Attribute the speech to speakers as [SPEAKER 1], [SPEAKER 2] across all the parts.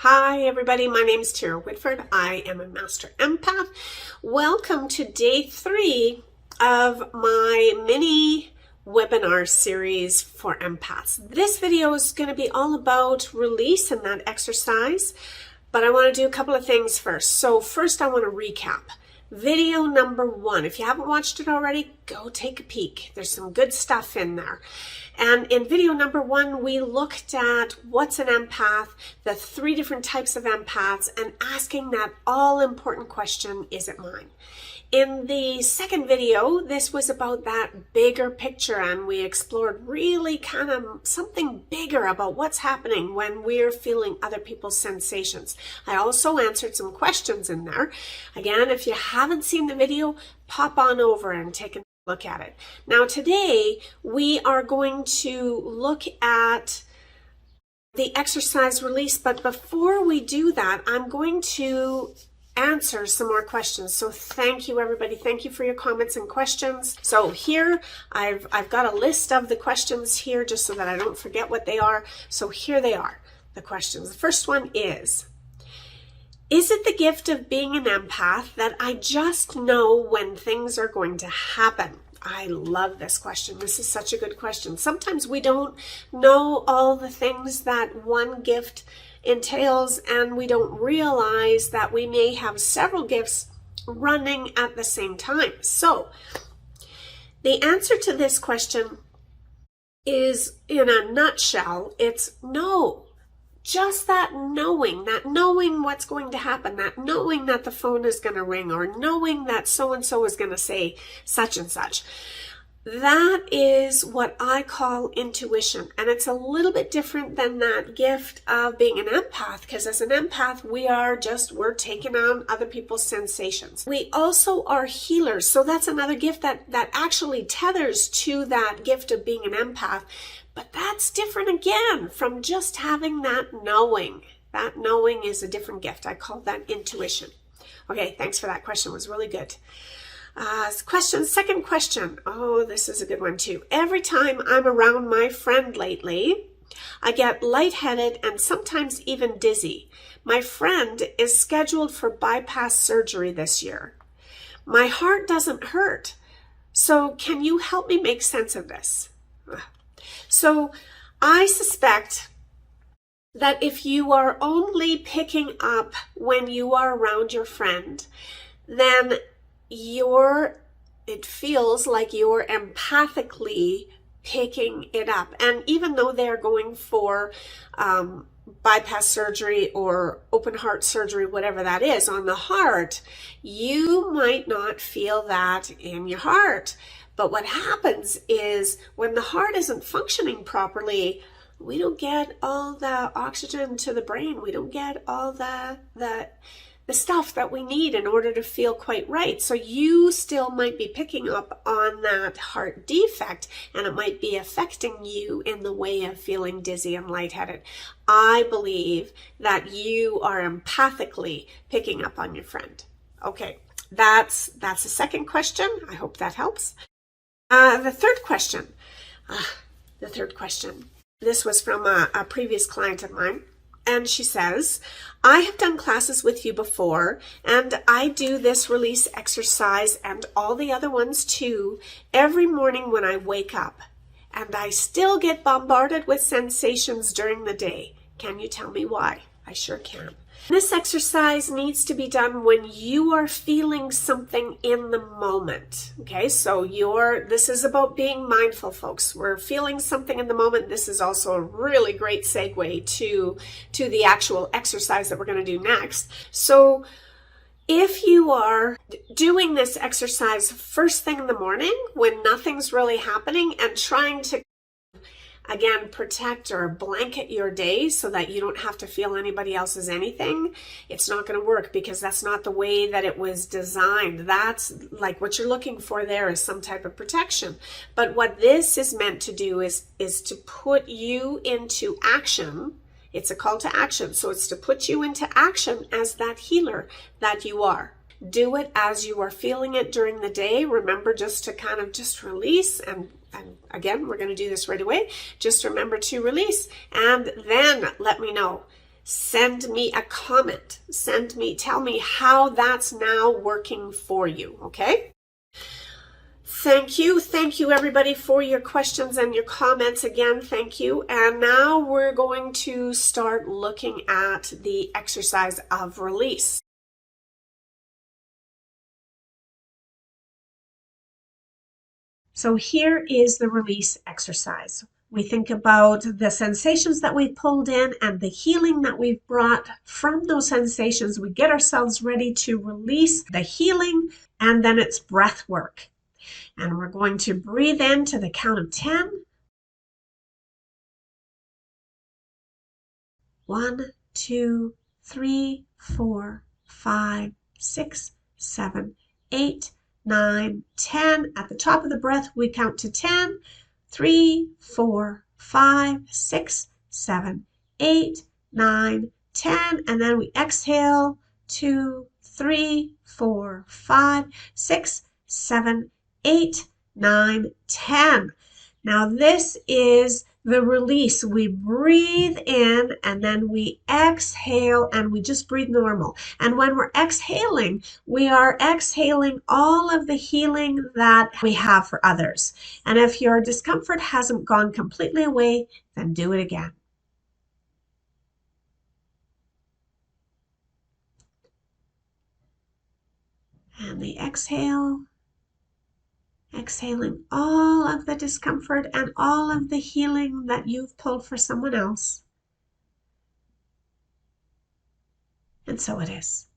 [SPEAKER 1] Hi everybody, my name is Whitford. I am a master empath. Welcome to day 3 of my mini webinar series for empaths. This video is going to be all about release and that exercise, but I want to do a couple of things first. So first I want to recap. Video number 1, if you haven't watched it already, go take a peek. There's some good stuff in there. And in video number 1, we looked at what's an empath, the 3 different types of empaths, and asking that all-important question, is it mine? In the second video, this was about that bigger picture, and we explored really kind of something bigger about what's happening when we're feeling other people's sensations. I also answered some questions in there. Again, if you haven't seen the video, pop on over and take a look at it. Now today, we are going to look at the exercise release, but before we do that, I'm going to answer some more questions. So thank you everybody. Thank you for your comments and questions. So here I've got a list of the questions here just so that I don't forget what they are. So here they are, the questions. The first one is it the gift of being an empath that I just know when things are going to happen? I love this question. This is such a good question. Sometimes we don't know all the things that one gift entails, and we don't realize that we may have several gifts running at the same time. So the answer to this question is, in a nutshell, it's no. Just that knowing what's going to happen, that knowing that the phone is going to ring, or knowing that so-and-so is going to say such and such. That is what I call intuition. And it's a little bit different than that gift of being an empath, because as an empath, we're taking on other people's sensations. We also are healers. So that's another gift that actually tethers to that gift of being an empath. But that's different again from just having that knowing. That knowing is a different gift. I call that intuition. Okay, thanks for that question. It was really good. Second question. Oh, this is a good one too. Every time I'm around my friend lately, I get lightheaded and sometimes even dizzy. My friend is scheduled for bypass surgery this year. My heart doesn't hurt. So can you help me make sense of this? So I suspect that if you are only picking up when you are around your friend, then it feels like you're empathically picking it up. And even though they're going for bypass surgery or open heart surgery, whatever that is, on the heart, you might not feel that in your heart. But what happens is when the heart isn't functioning properly, we don't get all the oxygen to the brain. We don't get all the stuff that we need in order to feel quite right. So you still might be picking up on that heart defect, and it might be affecting you in the way of feeling dizzy and lightheaded. I believe that you are empathically picking up on your friend. Okay, that's the second question. I hope that helps. The third question. This was from a previous client of mine. And she says, I have done classes with you before, and I do this release exercise and all the other ones too every morning when I wake up. And I still get bombarded with sensations during the day. Can you tell me why? I sure can. This exercise needs to be done when you are feeling something in the moment. Okay, so this is about being mindful, folks. We're feeling something in the moment. This is also a really great segue to the actual exercise that we're going to do next. So if you are doing this exercise first thing in the morning when nothing's really happening and trying to again, protect or blanket your day so that you don't have to feel anybody else's anything, it's not going to work, because that's not the way that it was designed. That's like what you're looking for there is some type of protection. But what this is meant to do is to put you into action. It's a call to action. So it's to put you into action as that healer that you are. Do it as you are feeling it during the day. Remember just to kind of just release, and again, we're going to do this right away. Just remember to release, and then let me know. Send me a comment. Tell me how that's now working for you, okay? Thank you. Thank you, everybody, for your questions and your comments. Again, thank you. And now we're going to start looking at the exercise of release. So here is the release exercise. We think about the sensations that we've pulled in and the healing that we've brought from those sensations. We get ourselves ready to release the healing, and then it's breath work. And we're going to breathe in to the count of 10. 1, 2, 3, 4, 5, 6, 7, 8, 9, 10. At the top of the breath, we count to 10. 3, 4, 5, 6, 7, 8, 9, 10. And then we exhale. 2, 3, 4, 5, 6, 7, 8, 9, 10. Now this is the release. We breathe in and then we exhale, and we just breathe normal. And when we're exhaling, we are exhaling all of the healing that we have for others. And if your discomfort hasn't gone completely away, then do it again. And the exhale. Exhaling all of the discomfort and all of the healing that you've pulled for someone else. And so it is.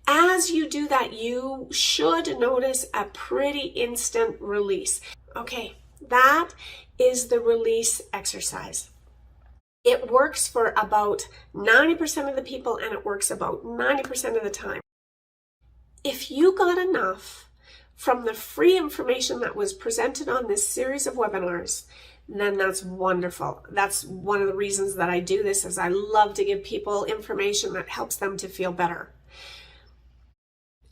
[SPEAKER 1] As you do that, you should notice a pretty instant release. Okay, that is the release exercise. It works for about 90% of the people, and it works about 90% of the time. If you got enough from the free information that was presented on this series of webinars, then that's wonderful. That's one of the reasons that I do this, is I love to give people information that helps them to feel better.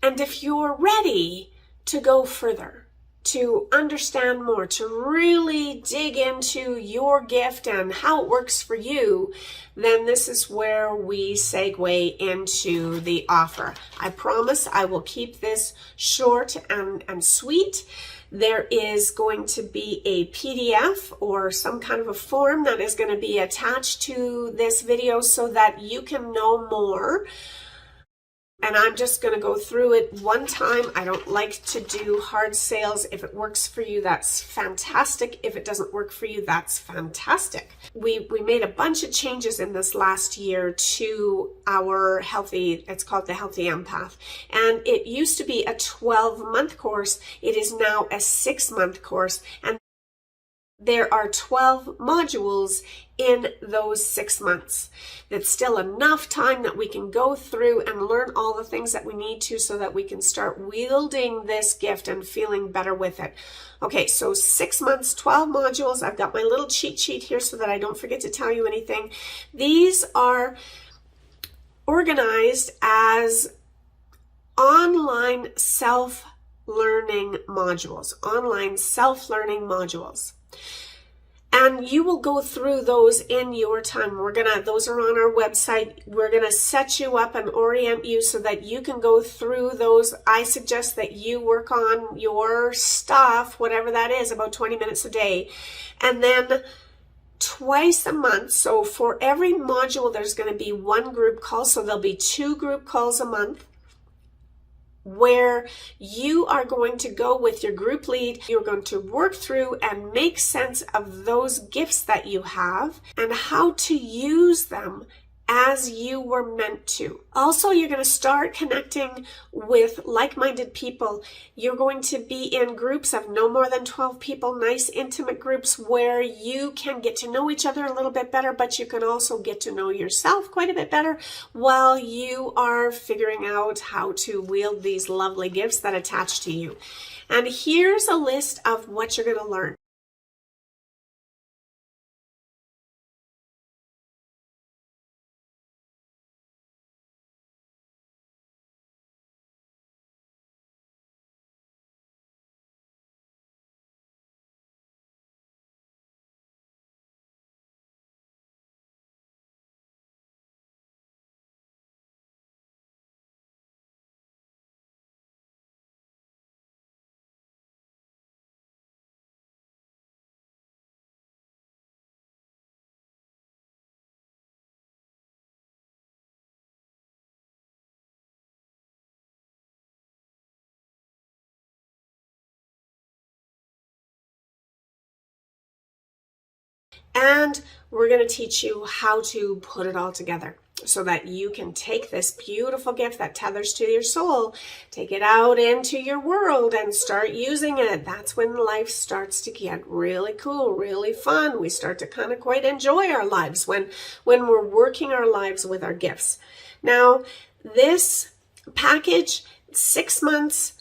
[SPEAKER 1] And if you're ready to go further, to understand more, to really dig into your gift and how it works for you, then this is where we segue into the offer. I promise I will keep this short and sweet. There is going to be a PDF or some kind of a form that is going to be attached to this video so that you can know more. And I'm just going to go through it one time. I don't like to do hard sales. If it works for you, that's fantastic. If it doesn't work for you, that's fantastic. We made a bunch of changes in this last year to our it's called the Healthy Empath. And it used to be a 12-month course. It is now a 6-month course. And there are 12 modules in those 6 months. That's still enough time that we can go through and learn all the things that we need to so that we can start wielding this gift and feeling better with it. Okay, so 6 months, 12 modules. I've got my little cheat sheet here so that I don't forget to tell you anything. These are organized as online self-learning modules. And you will go through those in your time. Those are on our website. We're gonna set you up and orient you so that you can go through those. I suggest that you work on your stuff, whatever that is, about 20 minutes a day. And then twice a month, so for every module, there's gonna be one group call. So there'll be 2 group calls a month, where you are going to go with your group lead. You're going to work through and make sense of those gifts that you have and how to use them as you were meant to. Also, you're going to start connecting with like-minded people. You're going to be in groups of no more than 12 people, nice intimate groups where you can get to know each other a little bit better, but you can also get to know yourself quite a bit better while you are figuring out how to wield these lovely gifts that attach to you. And here's a list of what you're going to learn. And we're going to teach you how to put it all together so that you can take this beautiful gift that tethers to your soul, take it out into your world and start using it. That's when life starts to get really cool, really fun. We start to kind of quite enjoy our lives when we're working our lives with our gifts. Now, this package, 6 months,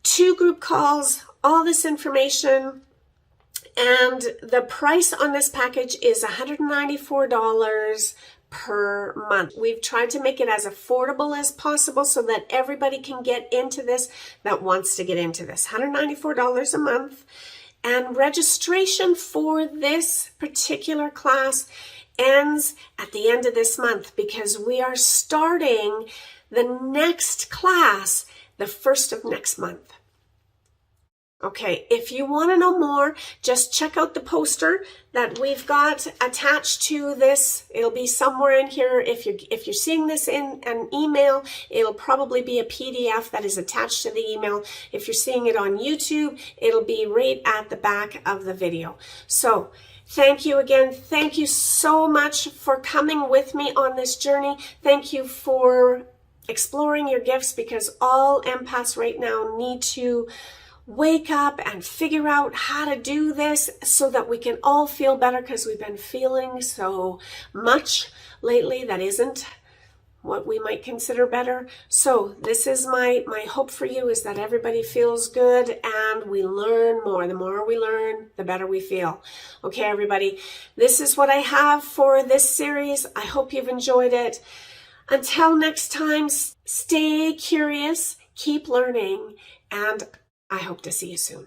[SPEAKER 1] 2 group calls, all this information, and the price on this package is $194 per month. We've tried to make it as affordable as possible so that everybody can get into this that wants to get into this. $194 a month. And registration for this particular class ends at the end of this month because we are starting the next class the 1st of next month. Okay, if you want to know more, just check out the poster that we've got attached to this. It'll be somewhere in here. If you're seeing this in an email, it'll probably be a PDF that is attached to the email. If you're seeing it on YouTube, it'll be right at the back of the video. So, thank you again. Thank you so much for coming with me on this journey. Thank you for exploring your gifts, because all empaths right now need to wake up and figure out how to do this so that we can all feel better, because we've been feeling so much lately that isn't what we might consider better. So this is my hope for you, is that everybody feels good and we learn more. The more we learn, the better we feel. Okay, everybody, this is what I have for this series. I hope you've enjoyed it. Until next time, stay curious, keep learning, and I hope to see you soon.